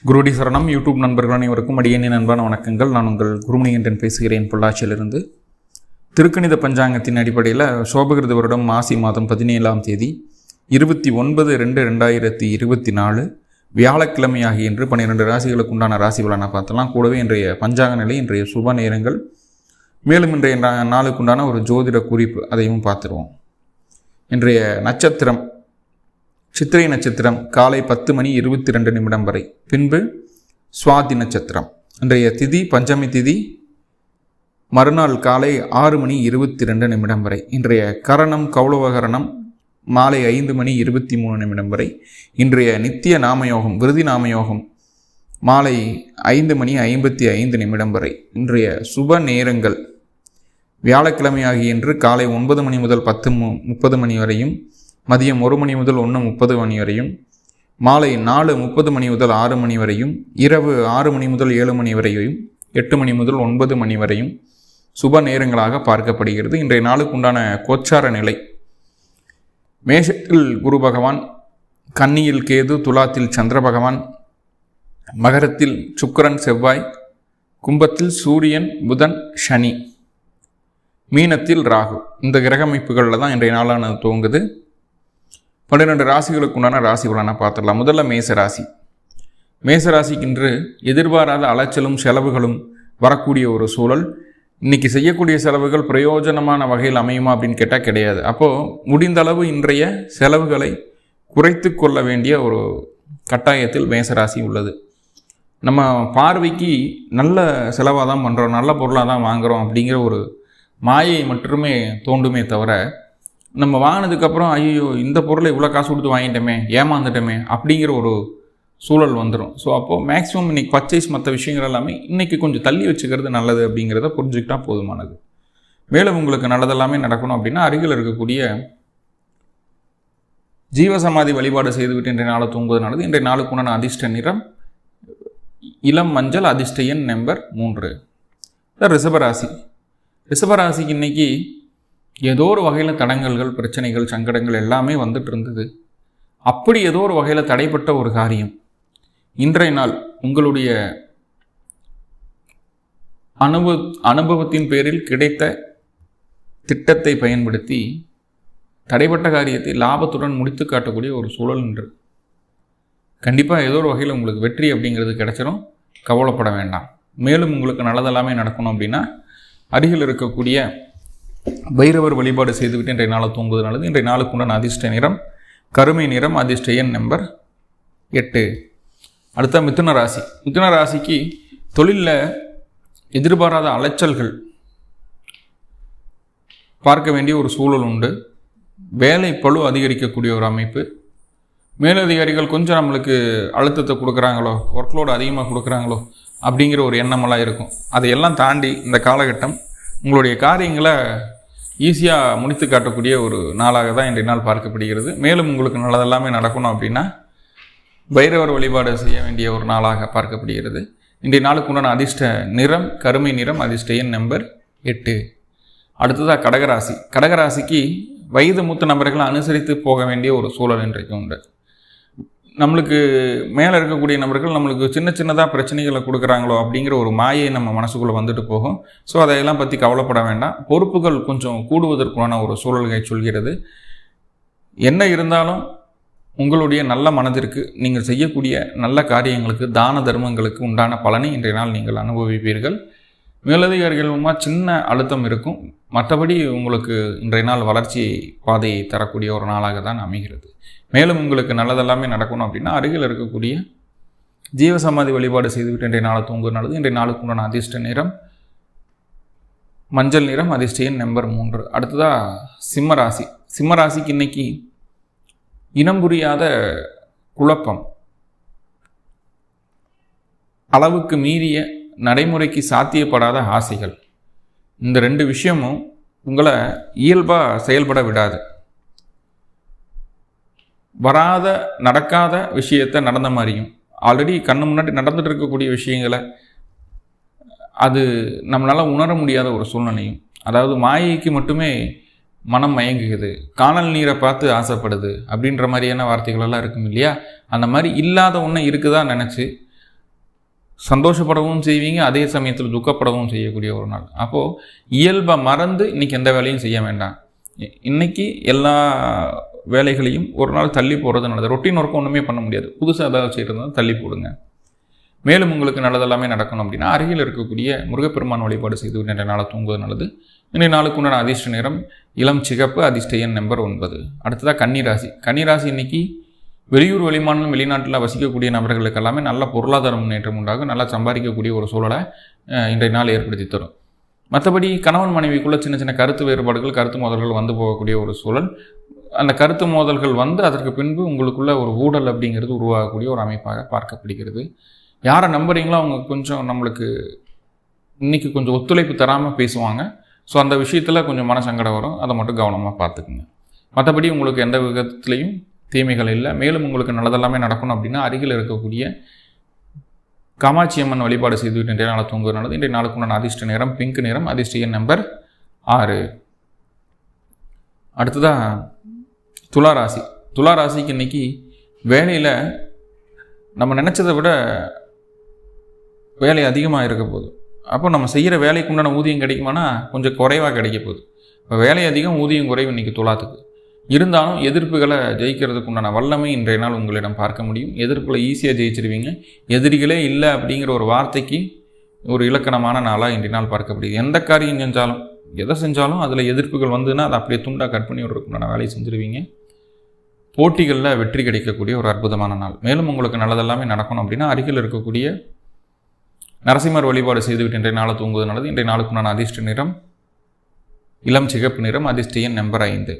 குருடி சரணம் யூடியூப் நண்பர்கள் அனைவருக்கும் அடியேனின் அன்பான வணக்கங்கள். நான் உங்கள் குருமணிகண்டன் பேசுகிறேன், பொள்ளாச்சியிலிருந்து. திருக்கணித பஞ்சாங்கத்தின் அடிப்படையில் சோபகிருத வருடம் மாசி மாதம் 17ஆம் தேதி 29/2/2024 வியாழக்கிழமையாகி என்று 12 ராசிகளுக்கு உண்டான ராசி பலனை பார்த்தலாம். கூடவே இன்றைய பஞ்சாங்க நிலை, இன்றைய சுப நேரங்கள், மேலும் இன்றைய நாளுக்குண்டான ஒரு ஜோதிட குறிப்பு அதையும் பார்த்துருவோம். இன்றைய நட்சத்திரம் சித்திரை நட்சத்திரம் காலை 10:22 வரை, பின்பு சுவாதி நட்சத்திரம். இன்றைய திதி பஞ்சமி திதி மறுநாள் காலை 6:22 வரை. இன்றைய கரணம் கௌளவகரணம் மாலை 5:23 வரை. இன்றைய நித்திய நாமயோகம் விருதி நாமயோகம் மாலை 5:55 வரை. இன்றைய சுப நேரங்கள் வியாழக்கிழமை ஆகிய இன்று காலை 9 மணி முதல் 10:30 வரையும், மதியம் 1 மணி முதல் 1:30 வரையும், மாலை 4:30 முதல் 6 வரையும், இரவு 6 மணி முதல் 7 வரையும், 8 மணி முதல் 9 வரையும் சுப நேரங்களாக பார்க்கப்படுகிறது. இன்றைய நாளுக்கு உண்டான கோச்சார நிலை: மேஷத்தில் குரு பகவான், கன்னியில் கேது, துலாத்தில் சந்திர பகவான், மகரத்தில் சுக்கிரன் செவ்வாய், கும்பத்தில் சூரியன் புதன் சனி, மீனத்தில் ராகு. இந்த கிரக அமைப்புகளில் தான் இன்றைய நாளான துவங்குது. 12 ராசிகளுக்கு உண்டான ராசி பலனை பார்த்துடலாம். முதல்ல மேசராசி. மேசராசிக்கு இன்று எதிர்பாராத அலைச்சலும் செலவுகளும் வரக்கூடிய ஒரு சூழல். இன்றைக்கி செய்யக்கூடிய செலவுகள் பிரயோஜனமான வகையில் அமையுமா அப்படின்னு கேட்டால் கிடையாது. அப்போது முடிந்தளவு இன்றைய செலவுகளை குறைத்து கொள்ள வேண்டிய ஒரு கட்டாயத்தில் மேசராசி உள்ளது. நம்ம பார்வைக்கு நல்ல செலவாக தான் பண்ணுறோம், நல்ல பொருளாக தான் வாங்குகிறோம் அப்படிங்கிற ஒரு மாயை மட்டுமே தோண்டுமே தவிர, நம்ம வாங்கினதுக்கப்புறம் ஐயோ இந்த பொருளை இவ்வளோ காசு கொடுத்து வாங்கிட்டோமே, ஏமாந்துட்டோமே அப்படிங்கிற ஒரு சூழல் வந்துடும். ஸோ அப்போது மேக்ஸிமம் இன்றைக்கி பர்ச்சேஸ் மற்ற விஷயங்கள் எல்லாமே இன்றைக்கி கொஞ்சம் தள்ளி வச்சுக்கிறது நல்லது அப்படிங்கிறத புரிஞ்சுக்கிட்டால் போதுமானது. மேலும் உங்களுக்கு நல்லதெல்லாமே நடக்கணும் அப்படின்னா அருகில் இருக்கக்கூடிய ஜீவசமாதி வழிபாடு செய்துவிட்டு இன்றைய நாளை தூங்குவது நல்லது. இன்றைய நாளுக்கு உண்டான அதிர்ஷ்ட நிறம் இளம் மஞ்சள், அதிர்ஷ்ட எண் நம்பர் 3. ரிஷபராசி. ரிஷபராசிக்கு இன்றைக்கி ஏதோ ஒரு வகையில் தடங்கல்கள், பிரச்சனைகள், சங்கடங்கள் எல்லாமே வந்துட்டு இருந்தது. அப்படி ஏதோ ஒரு வகையில் தடைப்பட்ட ஒரு காரியம் இன்றைய நாள் உங்களுடைய அனுபவத்தின் பேரில் கிடைத்த திட்டத்தை பயன்படுத்தி தடைப்பட்ட காரியத்தை லாபத்துடன் முடித்து காட்டக்கூடிய ஒரு சூழல் இன்று. கண்டிப்பாக ஏதோ ஒரு வகையில் உங்களுக்கு வெற்றி அப்படிங்கிறது கிடைச்சிடும், கவலைப்பட வேண்டாம். மேலும் உங்களுக்கு நல்லதெல்லாமே நடக்கணும் அப்படின்னா அருகில் இருக்கக்கூடிய பைரவர் வழிபாடு செய்துவிட்டு இன்றைய நாளை தூங்குவது நல்லது. இன்றைய நாளுக்கு உண்டான அதிர்ஷ்ட நிறம் கருமை நிறம், அதிர்ஷ்ட எண் நம்பர் 8. அடுத்த மிதுன ராசி. மிதுன ராசிக்கு தொழிலில் எதிர்பாராத அலைச்சல்கள் பார்க்க வேண்டிய ஒரு சூழல் உண்டு. வேலை பளு அதிகரிக்கக்கூடிய ஒரு அமைப்பு. மேலதிகாரிகள் கொஞ்சம் நம்மளுக்கு அழுத்தத்தை கொடுக்குறாங்களோ, ஒர்க்லோடு அதிகமாக கொடுக்குறாங்களோ அப்படிங்கிற ஒரு எண்ணமெல்லாம் இருக்கும். அதையெல்லாம் தாண்டி இந்த காலகட்டம் உங்களுடைய காரியங்களை ஈஸியாக முடித்து காட்டக்கூடிய ஒரு நாளாக தான் இன்றைய நாள் பார்க்கப்படுகிறது. மேலும் உங்களுக்கு நல்லதெல்லாமே நடக்கணும் அப்படின்னா பைரவர் வழிபாடு செய்ய வேண்டிய ஒரு நாளாக பார்க்கப்படுகிறது. இன்றைய நாளுக்கு உண்டான அதிர்ஷ்ட நிறம் கருமை நிறம், அதிர்ஷ்ட எண் நம்பர் 8. அடுத்ததாக கடகராசி. கடகராசிக்கு வயது மூத்த நபர்களை அனுசரித்து போக வேண்டிய ஒரு சூழல் இன்றைக்கு உண்டு. நம்மளுக்கு மேலே இருக்கக்கூடிய நபர்கள் நம்மளுக்கு சின்ன சின்னதாக பிரச்சனைகளை கொடுக்குறாங்களோ அப்படிங்கிற ஒரு மாயை நம்ம மனசுக்குள்ளே வந்துட்டு போகும். ஸோ அதையெல்லாம் பற்றி கவலைப்பட வேண்டாம். பொறுப்புகள் கொஞ்சம் கூடுவதற்கான ஒரு சூழல்களை சொல்கிறது. என்ன இருந்தாலும் உங்களுடைய நல்ல மனதிற்கு, நீங்கள் செய்யக்கூடிய நல்ல காரியங்களுக்கு, தான தர்மங்களுக்கு உண்டான பலனை இன்றைய நாள் நீங்கள் அனுபவிப்பீர்கள். மேலதிகாரிகள் மூலமாக சின்ன அழுத்தம் இருக்கும். மற்றபடி உங்களுக்கு இன்றைய நாள் வளர்ச்சி பாதையை தரக்கூடிய ஒரு நாளாக தான் அமைகிறது. மேலும் உங்களுக்கு நல்லதெல்லாமே நடக்கணும் அப்படின்னா அருகில் இருக்கக்கூடிய ஜீவசமாதி வழிபாடு செய்துவிட்டு இன்றைய நாளை தூங்குவது நல்லது. இன்றைய நாளுக்கு உண்டான அதிர்ஷ்ட நிறம் மஞ்சள் நிறம், அதிர்ஷ்ட எண் நம்பர் 3. அடுத்ததாக சிம்மராசி. சிம்மராசிக்கு இன்னைக்கு இனம் புரியாத குழப்பம், அளவுக்கு மீறிய நடைமுறைக்கு சாத்தியப்படாத ஆசைகள், இந்த 2 விஷயமும் உங்களை இயல்பாக செயல்பட விடாது. வராத நடக்காத விஷயத்தை நடந்த மாதிரியும், ஆல்ரெடி கண்ணு முன்னாடி நடந்துட்டு இருக்கக்கூடிய விஷயங்களை அது நம்மளால் உணர முடியாத ஒரு சூழ்நிலையும், அதாவது மாயைக்கு மட்டுமே மனம் மயங்குகிறது, காணல் நீரை பார்த்து ஆசைப்படுது அப்படின்ற மாதிரியான வார்த்தைகள் எல்லாம் இருக்கும் இல்லையா? அந்த மாதிரி இல்லாத ஒன்று இருக்குதா நினச்சி சந்தோஷப்படவும் செய்வீங்க, அதே சமயத்தில் துக்கப்படவும் செய்யக்கூடிய ஒரு நாள். அப்போது இயல்பை மறந்து இன்றைக்கி எந்த வேலையும் செய்ய வேண்டாம். இன்றைக்கி எல்லா வேலைகளையும் ஒரு நாள் தள்ளி போகிறது நல்லது. ரொட்டீன் ஒர்க்கு ஒன்றுமே பண்ண முடியாது, புதுசாக ஏதாவது செய்கிறதுனால தள்ளி போடுங்க. மேலும் உங்களுக்கு நல்லதெல்லாமே நடக்கணும் அப்படின்னா அருகில் இருக்கக்கூடிய முருகப்பெருமான் வழிபாடு செய்து இன்றைய நாளை தூங்குவது நல்லது. இன்றைய நாளுக்கு உண்டான அதிர்ஷ்ட நிறம் இளம் சிகப்பு, அதிர்ஷ்ட எண் நம்பர் 9. அடுத்ததாக கன்னிராசி. கன்னிராசி இன்னைக்கு வெளியூர் வெளிமாநிலம் வெளிநாட்டில் வசிக்கக்கூடிய நபர்களுக்கு எல்லாமே நல்ல பொருளாதார முன்னேற்றம் உண்டாகும், நல்லா சம்பாதிக்கக்கூடிய ஒரு சூழலை இன்றைய நாள் ஏற்படுத்தி தரும். மற்றபடி கணவன் மனைவிக்குள்ளே சின்ன சின்ன கருத்து வேறுபாடுகள், கருத்து மோதல்கள் வந்து போகக்கூடிய ஒரு சூழல். அந்த கருத்து மோதல்கள் வந்து அதற்கு பின்பு உங்களுக்குள்ள ஒரு ஊடல் அப்படிங்கிறது உருவாகக்கூடிய ஒரு அமைப்பாக பார்க்கப்படுகிறது. யாரை நம்புறீங்களோ அவங்க கொஞ்சம் நம்மளுக்கு இன்றைக்கி கொஞ்சம் ஒத்துழைப்பு தராமல் பேசுவாங்க. ஸோ அந்த விஷயத்தில் கொஞ்சம் மனசங்கடம் வரும், அதை மட்டும் கவனமாக பார்த்துக்குங்க. மற்றபடி உங்களுக்கு எந்த விதத்துலேயும் தீமைகள் இல்லை. மேலும் உங்களுக்கு நல்லதெல்லாமே நடக்கணும் அப்படின்னா அருகில் இருக்கக்கூடிய காமாட்சி அம்மன் வழிபாடு செய்துவிட்டு இன்றைய நாளை தூங்குவது நல்லது. இன்றைய நாளுக்கு உண்டான அதிர்ஷ்ட நிறம் பிங்க் நிறம், அதிர்ஷ்ட எண் நம்பர் 6. அடுத்ததாக துளாராசி. துளாராசிக்கு இன்றைக்கி வேலையில் நம்ம நினச்சதை விட வேலை அதிகமாக இருக்க போகுது. அப்போ நம்ம செய்கிற வேலைக்கு உண்டான ஊதியம் கிடைக்குமானா கொஞ்சம் குறைவாக கிடைக்க போகுது. இப்போ வேலை அதிகம், ஊதியம் குறைவு இன்றைக்கி துலாத்துக்கு. இருந்தாலும் எதிர்ப்புகளை ஜெயிக்கிறதுக்கு உண்டான வல்லமை இன்றைய நாள் உங்களிடம் பார்க்க முடியும். எதிர்ப்புகளை ஈஸியாக ஜெயிச்சிருவீங்க. எதிரிகளே இல்லை அப்படிங்கிற ஒரு வார்த்தைக்கு ஒரு இலக்கணமான நாளாக இன்றைய நாள் பார்க்கப்படுது. எந்த காரியம் செஞ்சாலும் எதை செஞ்சாலும் அதில் எதிர்ப்புகள் வந்துன்னா அதை அப்படியே துண்டாக கட் பண்ணி விடுறதுக்கு உண்டான வேலையை செஞ்சுருவீங்க. போட்டிகளில் வெற்றி கிடைக்கக்கூடிய ஒரு அற்புதமான நாள். மேலும் உங்களுக்கு நல்லதெல்லாமே நடக்கணும் அப்படின்னா அருகில் இருக்கக்கூடிய நரசிம்மர் வழிபாடு செய்துவிட்டு இன்றைய நாளை தூங்குவது நல்லது. இன்றைய நாளுக்கு நான் அதிர்ஷ்ட நிறம் இளம் சிகப்பு நிறம், அதிர்ஷ்ட எண் நம்பர் 5.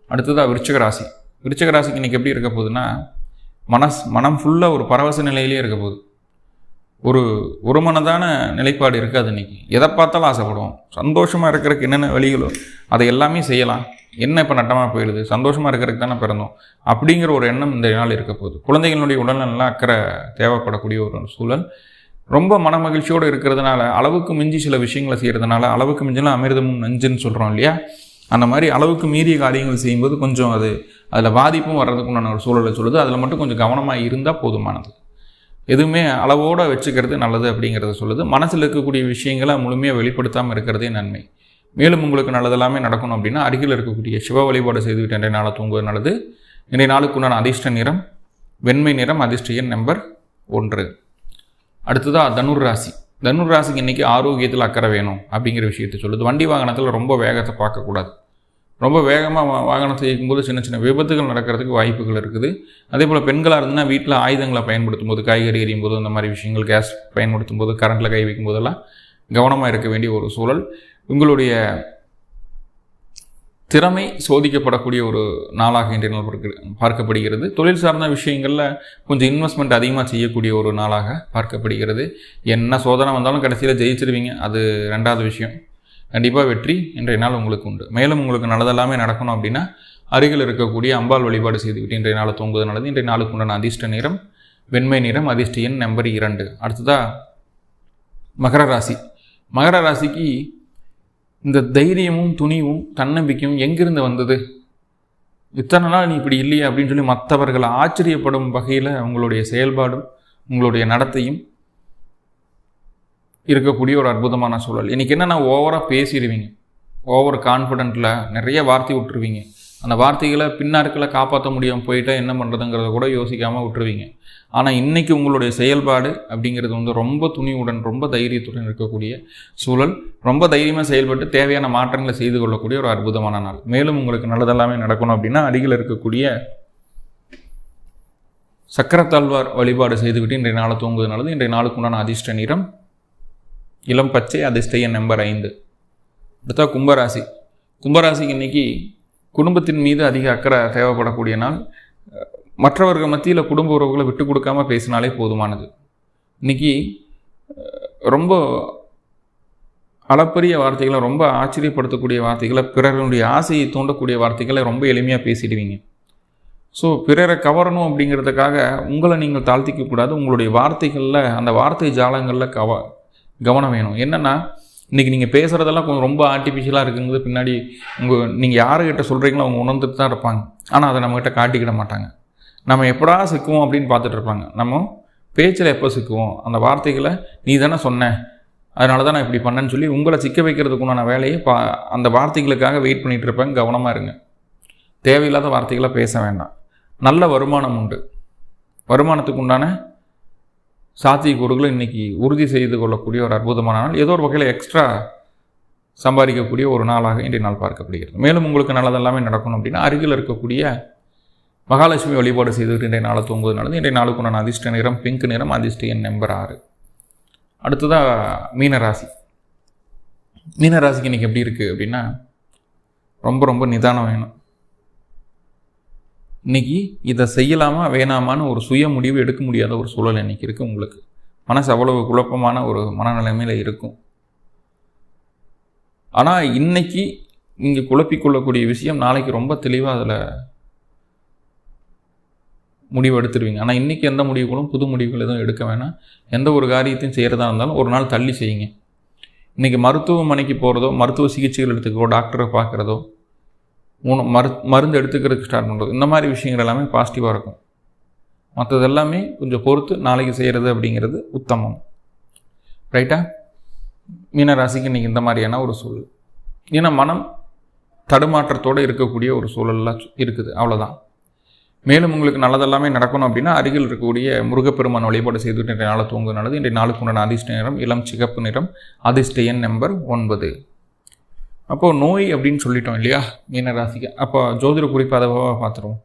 அடுத்ததாக விருச்சிக ராசி. விருச்சிக ராசிக்கு இன்றைக்கி எப்படி இருக்க போகுதுன்னா மனம் ஃபுல்லாக ஒரு பரவச நிலையிலே இருக்க போகுது. ஒரு மனதான நிலைப்பாடு இருக்காது. இன்றைக்கி எதை பார்த்தாலும் ஆசைப்படுவோம். சந்தோஷமாக இருக்கிறதுக்கு என்னென்ன வழிகளோ அதை எல்லாமே செய்யலாம். என்ன இப்போ நட்டமாக போயிடுது, சந்தோஷமாக இருக்கிறதுக்கு தானே பிறந்தோம் அப்படிங்கிற ஒரு எண்ணம் இந்த நாள் இருக்க போகுது. குழந்தைகளுடைய உடல்நலம் அக்கறை தேவைப்படக்கூடிய ஒரு சூழல். ரொம்ப மன மகிழ்ச்சியோடு இருக்கிறதுனால அளவுக்கு மிஞ்சி சில விஷயங்களை செய்கிறதுனால, அளவுக்கு மிஞ்சினா அமிர்தமும் நஞ்சுன்னு சொல்கிறோம் இல்லையா, அந்த மாதிரி அளவுக்கு மீறிய காரியங்கள் செய்யும்போது கொஞ்சம் அதில் பாதிப்பும் வர்றதுக்குண்டான ஒரு சூழலை சொல்லுது. அதில் மட்டும் கொஞ்சம் கவனமாக இருந்தால் போதுமானது. எதுவுமே அளவோடு வச்சுக்கிறது நல்லது அப்படிங்கிறத சொல்லுது. மனசில் இருக்கக்கூடிய விஷயங்களை முழுமையாக வெளிப்படுத்தாமல் இருக்கிறதே நன்மை. மேலும் உங்களுக்கு நல்லதெல்லாமே நடக்கணும் அப்படின்னா அருகில் இருக்கக்கூடிய சிவ வழிபாடு செய்துவிட்டு இன்றைய நாளை தூங்குவது நல்லது. இன்றைய நாளுக்குண்டான அதிர்ஷ்ட நிறம் வெண்மை நிறம், அதிர்ஷ்ட எண் நம்பர் 1. அடுத்ததாக தனுர் ராசி. தனுர் ராசிக்கு இன்றைக்கி ஆரோக்கியத்தில் அக்கறை வேணும் அப்படிங்கிற விஷயத்தை சொல்லுது. வண்டி வாகனத்தில் ரொம்ப வேகத்தை பார்க்கக்கூடாது. ரொம்ப வேகமாக வாகனத்தை இயக்கும்போது சின்ன சின்ன விபத்துகள் நடக்கிறதுக்கு வாய்ப்புகள் இருக்குது. அதே போல் பெண்களாக இருந்ததுன்னா வீட்டில் ஆயுதங்களை பயன்படுத்தும் போது, காய்கறி எரியும் போது, அந்த மாதிரி விஷயங்கள், கேஸ் பயன்படுத்தும் போது, கரண்ட்டில் கை வைக்கும் போதெல்லாம் கவனமாக இருக்க வேண்டிய ஒரு சூழல். உங்களுடைய திறமை சோதிக்கப்படக்கூடிய ஒரு நாளாக இன்றைய நாள் பார்க்கப்படுகிறது. தொழில் சார்ந்த விஷயங்களில் கொஞ்சம் இன்வெஸ்ட்மெண்ட் அதிகமாக செய்யக்கூடிய ஒரு நாளாக பார்க்கப்படுகிறது. என்ன சோதனை வந்தாலும் கடைசியில் ஜெயிச்சிருவீங்க, அது ரெண்டாவது விஷயம். கண்டிப்பாக வெற்றி இன்றைய நாள் உங்களுக்கு உண்டு. மேலும் உங்களுக்கு நல்லதெல்லாமே நடக்கணும் அப்படின்னா அருகில் இருக்கக்கூடிய அம்பாள் வழிபாடு செய்துவிட்டு இன்றைய நாளை தூங்குவது நல்லது. இன்றைய நாளுக்கு உண்டான அதிர்ஷ்ட நிறம் வெண்மை நிறம், அதிர்ஷ்ட எண் நம்பர் 2. அடுத்ததாக மகர ராசி. மகர ராசிக்கு இந்த தைரியமும் துணிவும் தன்னம்பிக்கையும் எங்கிருந்து வந்தது, இத்தனை நாள் நீ இப்படி இல்லையே அப்படின்னு சொல்லி மற்றவர்களை ஆச்சரியப்படும் வகையில் உங்களுடைய செயல்பாடும் உங்களுடைய நடத்தையும் இருக்கக்கூடிய ஒரு அற்புதமான சூழல். இன்றைக்கி என்னென்னா ஓவராக பேசிடுவீங்க, ஓவர் கான்ஃபிடென்ட்டில் நிறைய வார்த்தை விட்டுருவீங்க. அந்த வார்த்தைகளை பின்னாட்களை காப்பாற்ற முடியாமல் போயிட்டா என்ன பண்ணுறதுங்கிறத கூட யோசிக்காமல் விட்டுருவீங்க. ஆனால் இன்றைக்கி உங்களுடைய செயல்பாடு அப்படிங்கிறது ரொம்ப துணிவுடன், ரொம்ப தைரியத்துடன் இருக்கக்கூடிய சூழல். ரொம்ப தைரியமாக செயல்பட்டு தேவையான மாற்றங்களை செய்து கொள்ளக்கூடிய ஒரு அற்புதமான நாள். மேலும் உங்களுக்கு நல்லதெல்லாமே நடக்கணும் அப்படின்னா அருகில் இருக்கக்கூடிய சக்கரத்தாழ்வார் வழிபாடு செய்துவிட்டு இன்றைய நாளை தூங்குவது நல்லது. இன்றைய நாளுக்கு உண்டான அதிர்ஷ்ட நிறம் இளம் பச்சை, அதிர்ஷ்ட எண் நம்பர் 5. அடுத்தா கும்பராசி. கும்பராசிக்கு இன்றைக்கி குடும்பத்தின் மீது அதிக அக்கறை தேவைப்படக்கூடிய நாள். மற்றவர்கள் மத்தியில் குடும்ப உறவுகளை விட்டு கொடுக்காமல் பேசினாலே போதுமானது. இன்றைக்கி ரொம்ப அளப்பரிய வார்த்தைகளை, ரொம்ப ஆச்சரியப்படுத்தக்கூடிய வார்த்தைகளை, பிறருடைய ஆசையை தூண்டக்கூடிய வார்த்தைகளை ரொம்ப எளிமையாக பேசிடுவீங்க. ஸோ பிறரை கவரணும் அப்படிங்கிறதுக்காக உங்களை நீங்கள் தாழ்த்திக்கக்கூடாது. உங்களுடைய வார்த்தைகளில், அந்த வார்த்தை ஜாலங்களில் கவனம் வேணும். என்னென்னா இன்றைக்கி நீங்கள் பேசுகிறதெல்லாம் கொஞ்சம் ரொம்ப ஆர்டிஃபிஷியலாக இருக்குங்கிறது பின்னாடி நீங்கள் யாருக்கிட்ட சொல்கிறீங்களோ அவங்க உணர்ந்துட்டு தான் இருப்பாங்க. ஆனால் அதை நம்மக்கிட்ட காட்டிக்கிட மாட்டாங்க. நம்ம எப்படா சிக்குவோம் அப்படின்னு பார்த்துட்டு இருப்பாங்க. நம்ம பேச்சில் எப்போ சிக்குவோம்? அந்த வார்த்தைகளை நீ தானே சொன்ன, அதனால தான் நான் இப்படி பண்ணேன்னு சொல்லி உங்களை சிக்க வைக்கிறதுக்குண்டான வேலையை அந்த வார்த்தைகளுக்காக வெயிட் பண்ணிகிட்டு இருப்பேன். கவனமாக இருங்க. தேவையில்லாத வார்த்தைகளை பேச வேண்டாம். நல்ல வருமானம் உண்டு. வருமானத்துக்கு உண்டான சாத்தியக்கூறுகளை இன்றைக்கி உறுதி செய்து கொள்ளக்கூடிய ஒரு அற்புதமான நாள். ஏதோ ஒரு வகையில் எக்ஸ்ட்ரா சம்பாதிக்கக்கூடிய ஒரு நாளாக இன்றைய நாள் பார்க்கப்படுகிறது. மேலும் உங்களுக்கு நல்லதெல்லாமே நடக்கணும் அப்படின்னா அருகில் இருக்கக்கூடிய மகாலட்சுமி வழிபாடு செய்துவிட்டு இன்றைய நாளை தூங்குவது நல்லது. இன்றைய நாளுக்கு உண்டான அதிர்ஷ்ட நிறம் பிங்க் நிறம், அதிர்ஷ்ட எண் நம்பர் 6. அடுத்ததாக மீனராசி. மீனராசிக்கு இன்றைக்கி எப்படி இருக்குது அப்படின்னா ரொம்ப ரொம்ப நிதானம் வேணும். இன்றைக்கி இதை செய்யலாமா வேணாமான்னு ஒரு சுய முடிவு எடுக்க முடியாத ஒரு சூழல் இன்றைக்கி இருக்குது. உங்களுக்கு மனசு அவ்வளவு குழப்பமான ஒரு மனநிலைமையில் இருக்கும். ஆனால் இன்றைக்கி இங்கே குழப்பிக்கொள்ளக்கூடிய விஷயம் நாளைக்கு ரொம்ப தெளிவாக அதில் முடிவு எடுத்துருவீங்க. ஆனால் இன்றைக்கி எந்த முடிவுகளும் புது முடிவுகள் எதுவும் எடுக்க வேணாம். எந்த ஒரு காரியத்தையும் செய்கிறதா இருந்தாலும் ஒரு நாள் தள்ளி செய்யுங்க. இன்றைக்கி மருத்துவமனைக்கு போகிறதோ, மருத்துவ சிகிச்சைகள் எடுத்துக்கிறதோ, டாக்டரை பார்க்குறதோ, மருந்து எடுத்துக்கிறதுக்கு ஸ்டார்ட் பண்ணுறது, இந்த மாதிரி விஷயங்கள் எல்லாமே பாசிட்டிவாக இருக்கும். மற்றது எல்லாமே கொஞ்சம் பொறுத்து நாளைக்கு செய்கிறது அப்படிங்கிறது உத்தமம். ரைட்டா? மீனராசிக்கு இன்றைக்கி இந்த மாதிரியான ஒரு சூழல். ஏன்னா மனம் தடுமாற்றத்தோடு இருக்கக்கூடிய ஒரு சூழல்லாம் இருக்குது. அவ்வளோதான். மேலும் உங்களுக்கு நல்லதெல்லாமே நடக்கணும் அப்படின்னா அருகில் இருக்கக்கூடிய முருகப்பெருமான் வழிபாடு செய்துவிட்டு இன்றைய நாளை தூங்குவது நல்லது. இன்றைய நாளுக்கு உண்டான அதிர்ஷ்ட நிறம் இளம் சிகப்பு நிறம், அதிர்ஷ்ட எண் நம்பர் 9. அப்போது நோய் அப்படின்னு சொல்லிட்டோம் இல்லையா மீனராசிக்கு. அப்போ ஜோதிட குறிப்பு அதை பார்த்துருவோம்.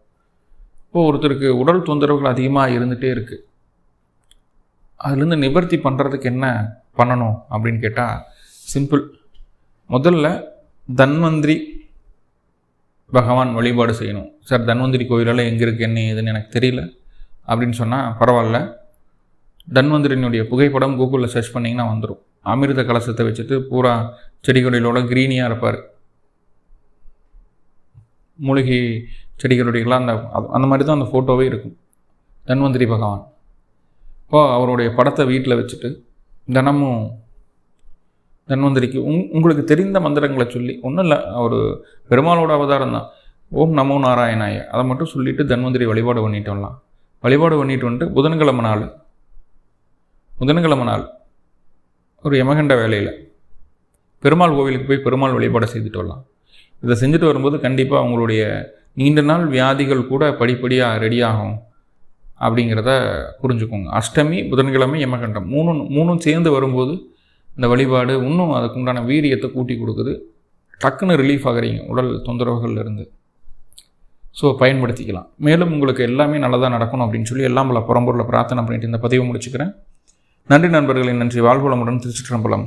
இப்போது ஒருத்தருக்கு உடல் தொந்தரவுகள் அதிகமாக இருந்துகிட்டே இருக்குது. அதுலேருந்து நிவர்த்தி பண்ணுறதுக்கு என்ன பண்ணணும் அப்படின்னு கேட்டால் சிம்பிள். முதல்ல தன்வந்திரி பகவான் வழிபாடு செய்யணும். சார் தன்வந்திரி கோயிலெல்லாம் எங்கே இருக்குது, என்ன ஏதுன்னு எனக்கு தெரியல அப்படின்னு சொன்னால் பரவாயில்ல. தன்வந்திரினுடைய புகைப்படம் கூகுளில் சர்ச் பண்ணிங்கன்னா வந்துடும். அமிர்த கலசத்தை வச்சுட்டு பூரா செடிகளோட க்ரீனியாக இருப்பார். மூலிகை செடிகளுடையெல்லாம் அந்த மாதிரி தான் அந்த ஃபோட்டோவே இருக்கும் தன்வந்திரி பகவான். இப்போ அவருடைய படத்தை வீட்டில் வச்சுட்டு தினமும் தன்வந்திரிக்கு உங்களுக்கு தெரிந்த மந்திரங்களை சொல்லி, ஒன்றும் இல்லை, ஒரு பெருமாளோட அவதாரம் தான், ஓம் நமோ நாராயணாய, அதை மட்டும் சொல்லிவிட்டு தன்வந்திரி வழிபாடு பண்ணிட்டு வரலாம். வழிபாடு பண்ணிட்டு வந்துட்டு புதன்கிழமை நாள் ஒரு யமகண்ட வேலையில் பெருமாள் கோவிலுக்கு போய் பெருமாள் வழிபாடு செய்துட்டு வரலாம். இதை செஞ்சுட்டு வரும்போது கண்டிப்பாக அவங்களுடைய நீண்ட நாள் வியாதிகள் கூட படிப்படியாக ரெடியாகும் அப்படிங்கிறத புரிஞ்சுக்கோங்க. அஷ்டமி, புதன்கிழமை, யமகண்டம் மூணும் சேர்ந்து வரும்போது இந்த வழிபாடு இன்னும் அதுக்குண்டான வீரியத்தை கூட்டி கொடுக்குது. டக்குன்னு ரிலீஃப் ஆகுறீங்க உடல் தொந்தரவுகள் இருந்து. ஸோ பயன்படுத்திக்கலாம். மேலும் உங்களுக்கு எல்லாமே நல்லதாக நடக்கணும் அப்படின்னு சொல்லி எல்லாம் பல புறம்பொருளை பிரார்த்தனை பண்ணிட்டு இந்த பதிவை முடிச்சுக்கிறேன். நன்றி நண்பர்களின் நன்றி. வாழ்வளமுடன். திருச்சிற்றம்பலம்.